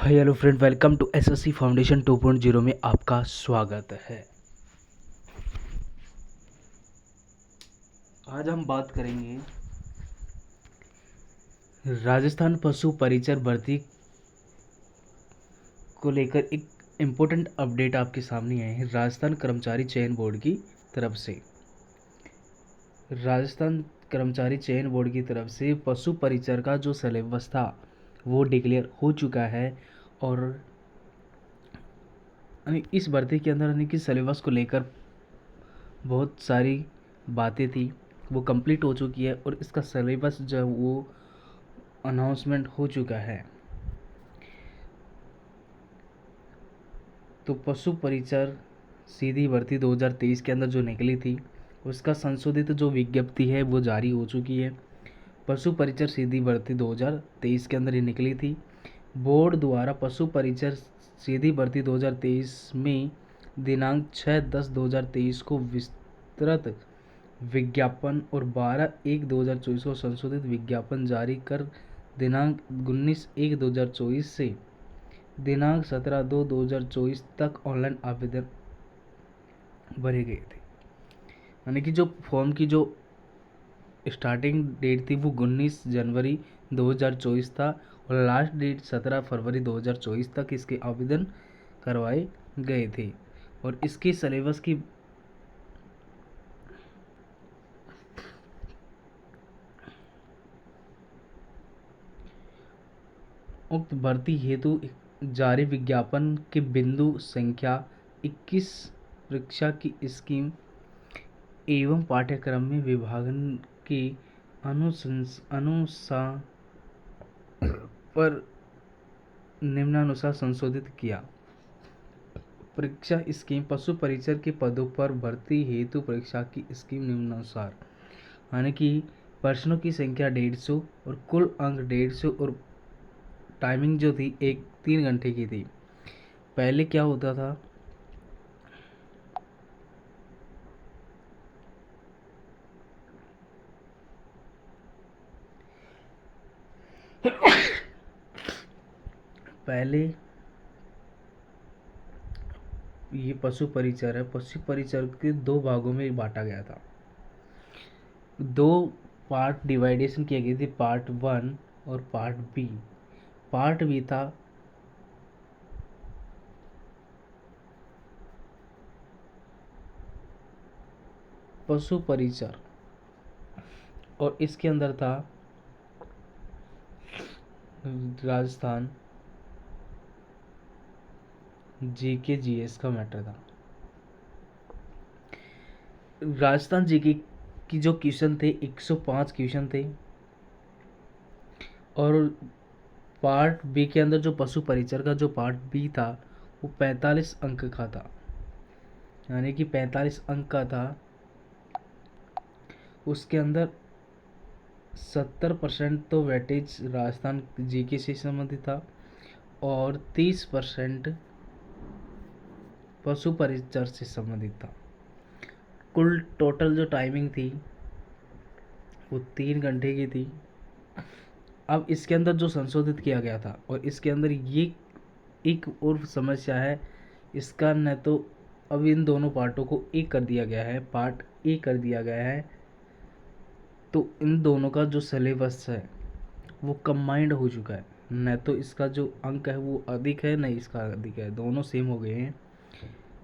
Hi hello friend, welcome to SSC foundation 2.0 में आपका स्वागत है। आज हम बात करेंगे राजस्थान पशु परिचर भर्ती को लेकर। एक इम्पोर्टेंट अपडेट आपके सामने आए हैं राजस्थान कर्मचारी चयन बोर्ड की तरफ से। राजस्थान कर्मचारी चयन बोर्ड की तरफ से पशु परिचर का जो सिलेबस था वो डिक्लेयर हो चुका है और इस भर्ती के अंदर कि सिलेबस को लेकर बहुत सारी बातें थी वो कंप्लीट हो चुकी है और इसका सिलेबस जो है वो अनाउंसमेंट हो चुका है। तो पशु परिचर सीधी भर्ती 2023 के अंदर जो निकली थी उसका संशोधित जो विज्ञप्ति है वो जारी हो चुकी है। पशु परिचर सीधी भर्ती 2023 के अंदर ही निकली थी। बोर्ड द्वारा पशु परिचर सीधी भर्ती 2023 में दिनांक 6/10/2023 को विस्तृत विज्ञापन और 12/1/2024 को संशोधित विज्ञापन जारी कर दिनांक 19/1/2024 से दिनांक 17/2/2024 तक ऑनलाइन आवेदन भरे गए थे। यानी कि जो फॉर्म की जो स्टार्टिंग डेट थी वो 19 जनवरी 2024 था और लास्ट डेट 17 फरवरी 2024 तक इसके आवेदन करवाए गए थे। और इसके सिलेबस की उक्त भर्ती हेतु जारी विज्ञापन के बिंदु संख्या 21 परीक्षा की स्कीम एवं पाठ्यक्रम में विभाजन के अनुसार पर निम्नानुसार संशोधित किया। परीक्षा स्कीम पशु परिचर के पदों पर भर्ती हेतु परीक्षा की स्कीम निम्नानुसार, यानी कि प्रश्नों की संख्या 150 और कुल अंक 150 और टाइमिंग जो थी 3 घंटे की थी। पहले क्या होता था, पहले ये पशु परिचर है, पशु परिचर के 2 भागों में बांटा गया था। 2 पार्ट डिवाइडेशन किए गए थे, पार्ट 1 और पार्ट बी। पार्ट बी था पशु परिचर और इसके अंदर था राजस्थान जीके जीएस का मैटर था। राजस्थान जीके की जो क्वेश्चन थे 105 क्वेश्चन थे और पार्ट बी के अंदर जो पशु परिचर का जो पार्ट बी था वो 45 अंक का था, यानी कि 45 अंक का था। उसके अंदर 70% तो वेटेज राजस्थान जीके से संबंधित था और 30% पशु परिचर से संबंधित था। कुल टोटल जो टाइमिंग थी वो 3 घंटे की थी। अब इसके अंदर जो संशोधित किया गया था और इसके अंदर ये एक और समस्या है, इसका न तो अब इन दोनों पार्टों को एक कर दिया गया है, पार्ट ए कर दिया गया है, तो इन दोनों का जो सिलेबस है वो कंबाइंड हो चुका है। न तो इसका जो अंक है वो अधिक है, न इसका अधिक है, दोनों सेम हो गए हैं।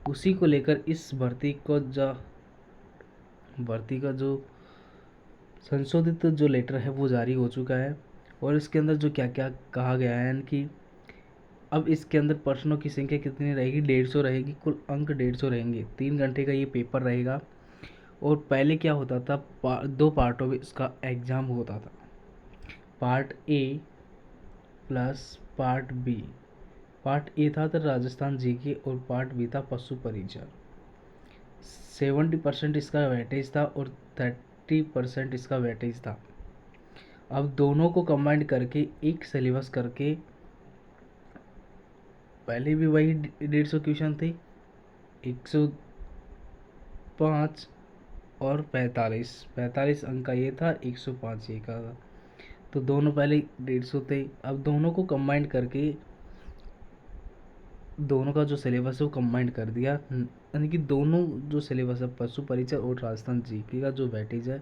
उसी को लेकर इस भर्ती का जो संशोधित जो लेटर है वो जारी हो चुका है और इसके अंदर जो क्या क्या कहा गया है कि अब इसके अंदर प्रश्नों की संख्या कितनी रहेगी, 150 रहेगी, कुल अंक 150 रहेंगे। 3 घंटे का ये पेपर रहेगा और पहले क्या होता था, 2 पार्टों में इसका एग्जाम होता था, part A plus part B. Part A था तो राजस्थान जीके और पार्ट बी था पशु परिचर। 70% इसका वेटेज था और 30% इसका वेटेज था। अब दोनों को कंबाइंड करके एक सिलेबस करके, पहले भी वही 150 क्वेश्चन थे, 105 और 45 अंक का ये था, 105 ये का था। तो दोनों पहले 150 थे, अब दोनों को कंबाइंड करके दोनों का जो सिलेबस है वो कंबाइंड कर दिया, यानी कि दोनों जो सिलेबस है पशु परिचय और राजस्थान जीके का जो वेटेज है,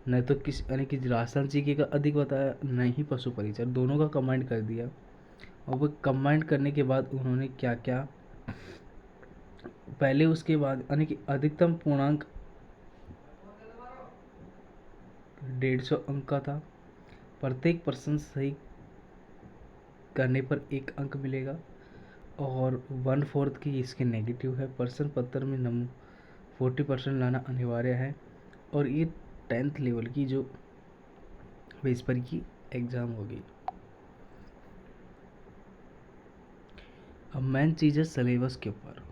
न तो किस यानी कि राजस्थान जीके का अधिक बताया, न ही पशु परिचय, दोनों का कंबाइंड कर दिया। और वो कंबाइंड करने के बाद उन्होंने क्या क्या, पहले उसके बाद यानी कि अधिकतम पूर्णांक 150 अंक का था, प्रत्येक प्रश्न सही करने पर 1 अंक मिलेगा, और 1/4 की इसके नेगेटिव है। प्रश्न पत्र में 40% लाना अनिवार्य है, और ये 10th लेवल की जो बेस पर की एग्ज़ाम होगी। अब मेन चीज़ है सिलेबस के ऊपर।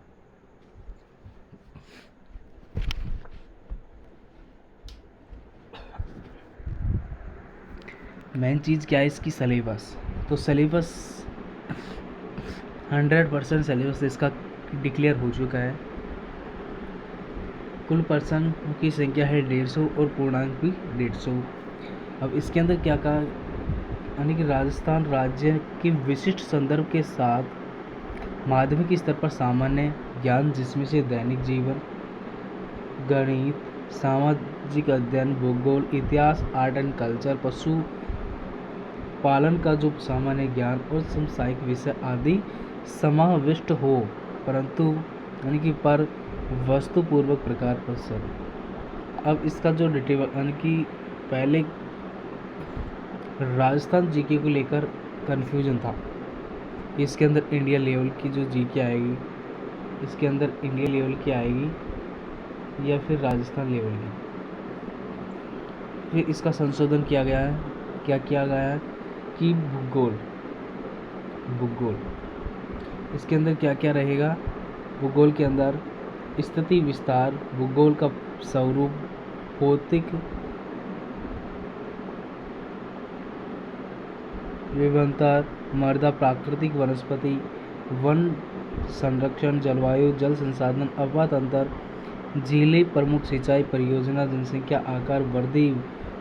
मेन चीज़ क्या है इसकी, सिलेबस। तो सिलेबस 100% सिलेबस इसका डिक्लेयर हो चुका है। कुल पर्सन की संख्या है 150 और पूर्णांक भी 150। अब इसके अंदर क्या कहा, यानी कि राजस्थान राज्य के विशिष्ट संदर्भ के साथ माध्यमिक स्तर पर सामान्य ज्ञान, जिसमें से दैनिक जीवन, गणित, सामाजिक अध्ययन, भूगोल, इतिहास, आर्ट एंड कल्चर, पशु पालन का जो सामान्य ज्ञान और समसामयिक विषय आदि समाविष्ट हो, परंतु यानी कि पर वस्तुपूर्वक प्रकार पर सब। अब इसका जो डिटेल यानी कि पहले राजस्थान जीके को लेकर कन्फ्यूजन था, इसके अंदर इंडिया लेवल की जो जीके आएगी, इसके अंदर इंडिया लेवल की आएगी या फिर राजस्थान लेवल की। फिर इसका संशोधन किया गया है, क्या किया गया है कि भूगोल इसके अंदर क्या क्या रहेगा। भूगोल के अंदर स्थिति विस्तार, भूगोल का स्वरूप, भौतिक विभिन्नता, मृदा, प्राकृतिक वनस्पति, वन संरक्षण, जलवायु, जल संसाधन, आवास अंतर, झीलें, प्रमुख सिंचाई परियोजना, जनसंख्या आकार, वृद्धि,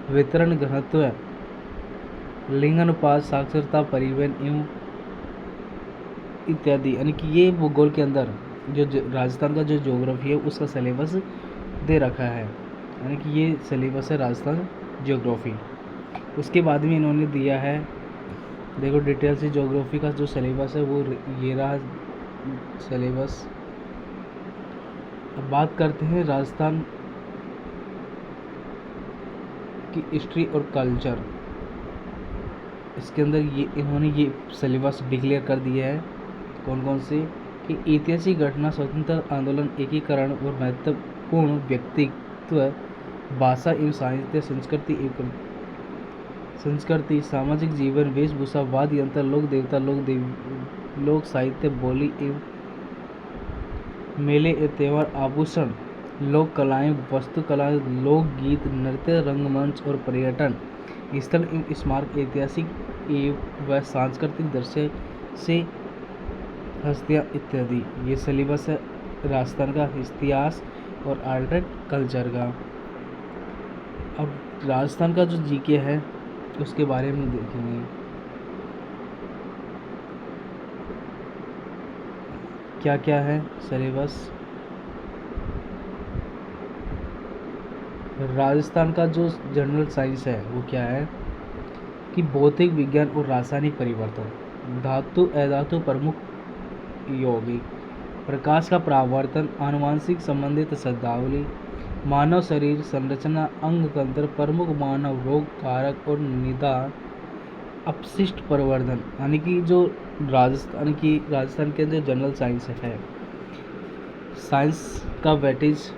वितरण घनत्व, लिंगानुपात, साक्षरता, परिवहन एवं इत्यादि। यानी कि ये भूगोल के अंदर जो राजस्थान का जो ज्योग्राफी है उसका सिलेबस दे रखा है, यानी कि ये सिलेबस है राजस्थान ज्योग्राफी। उसके बाद में इन्होंने दिया है, देखो डिटेल से ज्योग्राफी का जो सिलेबस है वो ये रहा सिलेबस। अब बात करते हैं राजस्थान की हिस्ट्री और कल्चर। इसके अंदर ये इन्होंने ये सिलेबस डिक्लेयर कर दिया है, कौन कौन से, कि ऐतिहासिक घटना, स्वतंत्रता आंदोलन, एकीकरण और महत्वपूर्ण व्यक्तित्व, भाषा एवं साहित्य, संस्कृति, सामाजिक जीवन, वेशभूषा, वाद्य यंत्र, लोक देवता, लोक साहित्य, बोली एवं मेले एवं त्यौहार, आभूषण, लोक कलाएं, वास्तुकला, लोकगीत, नृत्य, रंगमंच और पर्यटन स्थल एवं स्मारक, ऐतिहासिक एवं सांस्कृतिक दृश्य से हस्तियाँ इत्यादि। ये सिलेबस है राजस्थान का इतिहास और आर्ट एंड कल्चर का। अब राजस्थान का जो जीके है उसके बारे में देखेंगे, क्या क्या है सिलेबस। राजस्थान का जो जनरल साइंस है वो क्या है कि भौतिक विज्ञान और रासायनिक परिवर्तन, धातु अधातु प्रमुख यौगिक, प्रकाश का परावर्तन, आनुवंशिक संबंधित शब्दावली, मानव शरीर संरचना, अंग तंत्र, प्रमुख मानव रोग कारक और निदान, अपशिष्ट प्रवर्धन। यानी कि जो राजस्थान के जो जनरल साइंस है, साइंस का वेटेज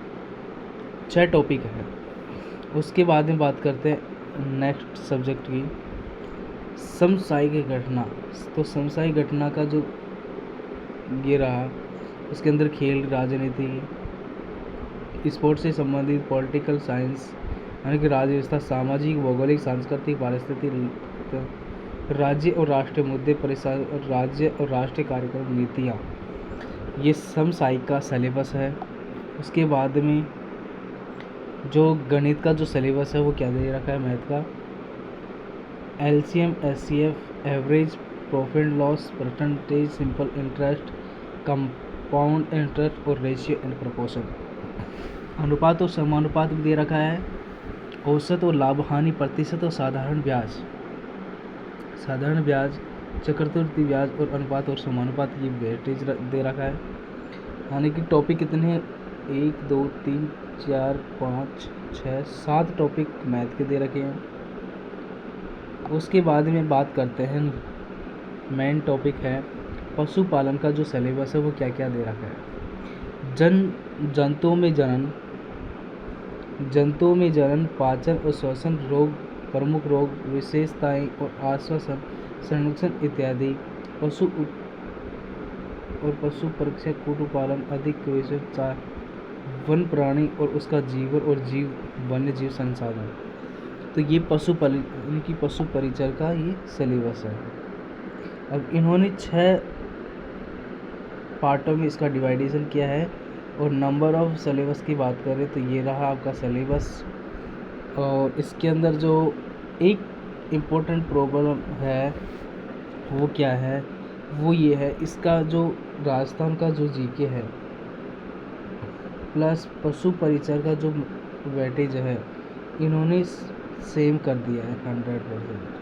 6 टॉपिक है। उसके बाद में बात करते हैं नेक्स्ट सब्जेक्ट की, समसामयिक घटना। तो समसामयिक घटना का जो ये रहा, उसके अंदर खेल, राजनीति, स्पोर्ट्स से संबंधित, पॉलिटिकल साइंस यानी कि राज्य व्यवस्था, सामाजिक, भौगोलिक, सांस्कृतिक, पारिस्थितिक, राज्य और राष्ट्रीय मुद्दे, राज्य और राष्ट्रीय कार्यक्रम, नीतियाँ, ये समसामयिक का सिलेबस है। उसके बाद में जो गणित का जो सिलेबस है वो क्या दे रखा है, मैथ का, LCM, SCF, average, profit loss, percentage, simple interest, compound interest और रेशियो एंड प्रोपोर्शन। अनुपात और समानुपात भी दे रखा है। औसत और लाभ हानि प्रतिशत और साधारण ब्याज, चक्रवृद्धि ब्याज और अनुपात और समानुपात ये वेटेज दे रखा है। यानी कि टॉपिक कितने हैं, 1 2 3 4 5 6 7 टॉपिक मैथ के दे रखे हैं। उसके बाद में बात करते हैं, मेन टॉपिक है पशुपालन का जो सिलेबस है वो क्या क्या दे रखा है। जंतुओं में जनन, पाचन और श्वसन रोग, प्रमुख रोग, विशेषताएं और आश्वासन, संरक्षण इत्यादि। पशु परीक्षण, कुक्कुटपालन, अधिक विशेषता, वन प्राणी और उसका जीवन और वन्य जीव संसाधन। तो ये पशु परिचर का ये सिलेबस है। अब इन्होंने 6 पार्टों में इसका डिवाइडेशन किया है। और नंबर ऑफ सिलेबस की बात करें तो ये रहा आपका सिलेबस। और इसके अंदर जो एक इम्पोर्टेंट प्रॉब्लम है वो क्या है, वो ये है, इसका जो राजस्थान का जो जीके है प्लस पशु परिचर का जो वेटेज है इन्होंने सेम कर दिया है 100%।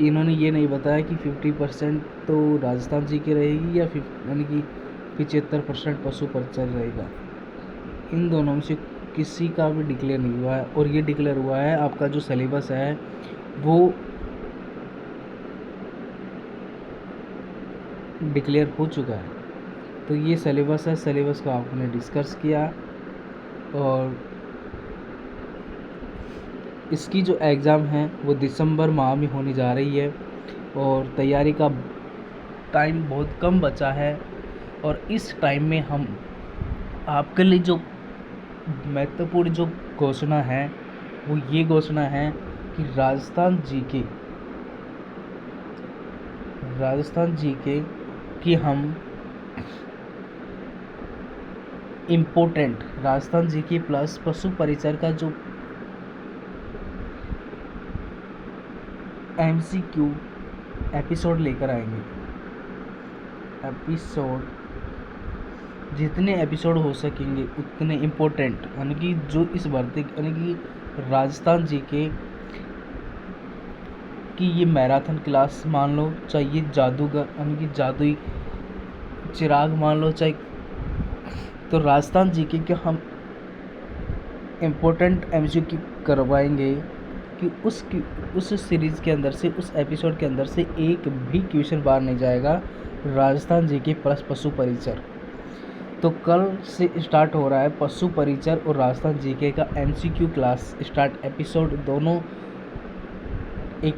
इन्होंने ये नहीं बताया कि 50% तो राजस्थान जी के रहेगी या यानी कि 75% पशु परिचर रहेगा। इन दोनों में से किसी का भी डिक्लेयर नहीं हुआ है। और ये डिक्लेयर हुआ है आपका जो सिलेबस है वो डिक्लेयर हो चुका है। तो ये सिलेबस है, सिलेबस का आपने डिस्कस किया। और इसकी जो एग्ज़ाम है वो दिसंबर माह में होने जा रही है। और तैयारी का टाइम बहुत कम बचा है। और इस टाइम में हम आपके लिए जो महत्वपूर्ण जो घोषणा है वो ये घोषणा है कि राजस्थान जीके कि हम इम्पोर्टेंट राजस्थान जीके प्लस पशु परिचर का जो MCQ एपिसोड लेकर आएंगे। जितने एपिसोड हो सकेंगे उतने इम्पोर्टेंट, यानी कि जो इस भर्ती यानी कि राजस्थान जीके कि ये मैराथन क्लास मान लो, चाहे ये जादूगर यानी कि जादुई चिराग मान लो, चाहे तो राजस्थान जीके के हम इम्पोर्टेंट MCQ करवाएंगे कि उस सीरीज़ के अंदर से, उस एपिसोड के अंदर से एक भी क्वेश्चन बाहर नहीं जाएगा राजस्थान जीके प्लस पशु परिचर। तो कल से स्टार्ट हो रहा है पशु परिचर और राजस्थान जीके का MCQ क्लास स्टार्ट एपिसोड दोनों। एक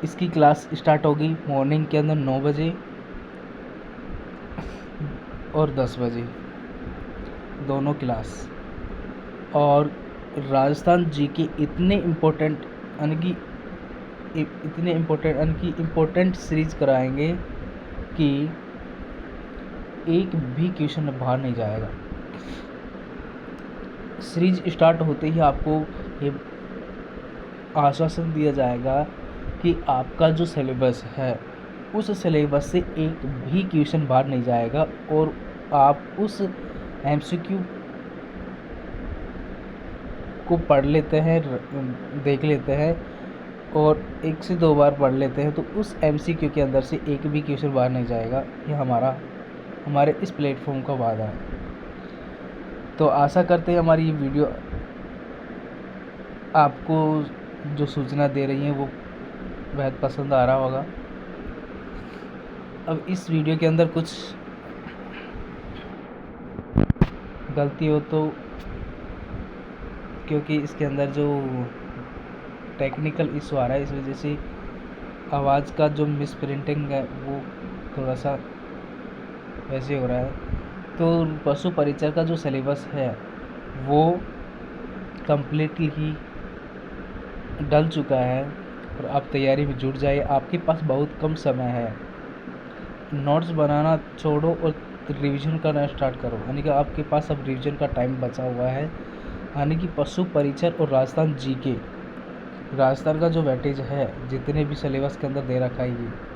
इसकी क्लास स्टार्ट होगी मॉर्निंग के अंदर 9 बजे और 10 बजे दोनों क्लास। और राजस्थान जीके इतने इम्पोर्टेंट यानी कि इम्पोर्टेंट सीरीज कराएंगे कि एक भी क्वेश्चन बाहर नहीं जाएगा। सीरीज स्टार्ट होते ही आपको ये आश्वासन दिया जाएगा कि आपका जो सिलेबस है उस सिलेबस से एक भी क्वेश्चन बाहर नहीं जाएगा। और आप उस MCQ को पढ़ लेते हैं, देख लेते हैं और 1 से 2 बार पढ़ लेते हैं तो उस MCQ के अंदर से एक भी क्वेश्चन बाहर नहीं जाएगा। ये हमारे इस प्लेटफॉर्म का वादा है। तो आशा करते हैं हमारी ये वीडियो आपको जो सूचना दे रही है वो बेहद पसंद आ रहा होगा। अब इस वीडियो के अंदर कुछ गलती हो तो क्योंकि इसके अंदर जो टेक्निकल इशू आ रहा है इस वजह से आवाज़ का जो मिसप्रिंटिंग है वो थोड़ा सा वैसे हो रहा है। तो पशु परिचर का जो सिलेबस है वो कम्प्लीटली ही डल चुका है और आप तैयारी में जुट जाइए। आपके पास बहुत कम समय है, नोट्स बनाना छोड़ो और रिवीजन करना स्टार्ट करो। यानी कि आपके पास अब रिवीजन का टाइम बचा हुआ है। यानी कि पशु परिचर और राजस्थान जीके, राजस्थान का जो वेटेज है जितने भी सिलेबस के अंदर दे रखा है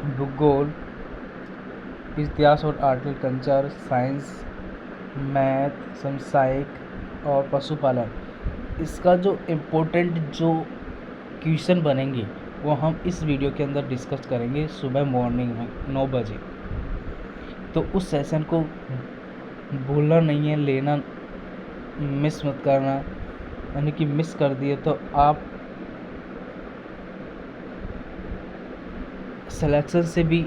भूगोल, इतिहास और art and culture, science, math, समसामयिक और पशुपालन। इसका जो इम्पोर्टेंट जो क्वेश्चन बनेंगे वो हम इस वीडियो के अंदर डिस्कस करेंगे सुबह मॉर्निंग में 9 बजे। तो उस सेशन को भूलना नहीं है, लेना, मिस मत करना, यानी कि मिस कर दिए तो आप सिलेक्शन से भी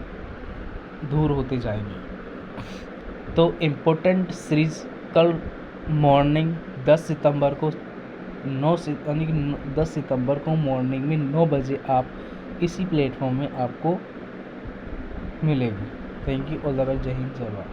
दूर होते जाएंगे। तो इम्पोर्टेंट सीरीज कल मॉर्निंग 10 सितंबर को यानी कि 10 सितंबर को मॉर्निंग में 9 बजे आप इसी प्लेटफॉर्म में आपको मिलेगी। Thank you, all the best, जय हिंद, जय भारत।